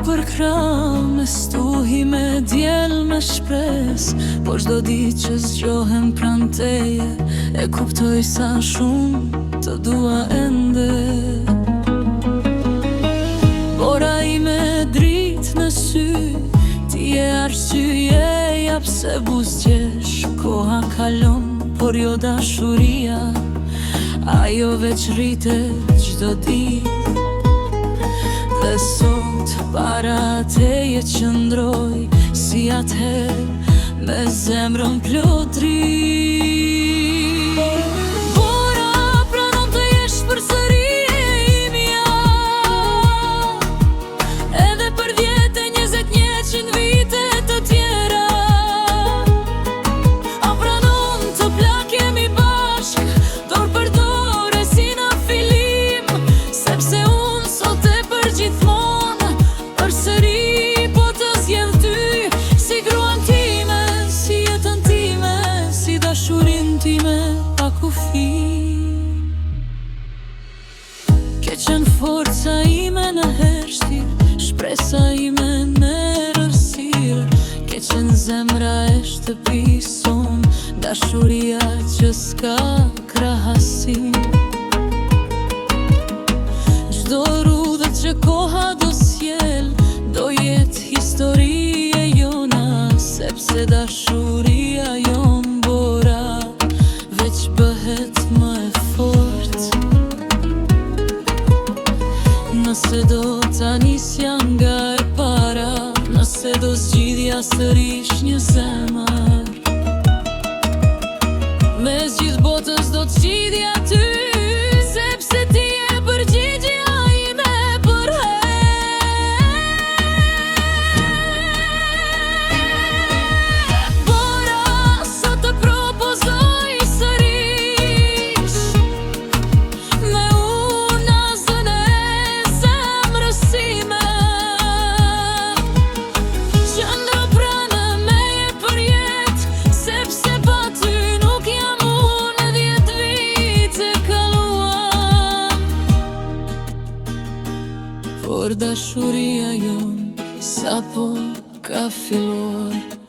për krah, me stuhi, me djel, me shpres. Po çdo ditë që zgjohem pranë teje, e kuptoj sa shumë të dua ende. Bora ime dritë në sy, ti je arsyeja pse buzëqesh. Koha kalon, por jo dashuria, ajo veç rritet çdo ditë. Dhe sot para teje qëndroj, si atëherë me zemrën plotri. Bora, pranon të jesh përsëri e imja, edhe për 10, 20, 100 vite të tjera. A pranon të plakemi bashk, dorë për dorë si në filim, sepse unë sot e për gjithmonë përsëri po të zgjedh ty, si gruan time, si jetën time, si dashurin time pa kufi. Ke qenë forca ime në hershtir, shpresa ime në errësirë. Ke qenë zemra e shtëpisë son, dashuria që s'ka krahasim. Çdo rrudhë që koha do sjell, do jetë histori e jona, sepse dashuria jon bora veç bëhet më e fortë. Nëse do ta nisja nga e para, nëse do zgjidhja sërish një zemër, me zgjidh botës do të zgjidhja ty, sepse ti je përgjigjja ime për Bora, sot të propozoj sërish, me unazën e zemrës time. Qëndro pranë meje për jetë, sepse pa ty nuk jam unë, 10 vite kaluam. Por dashuria jon sapo ka filluar.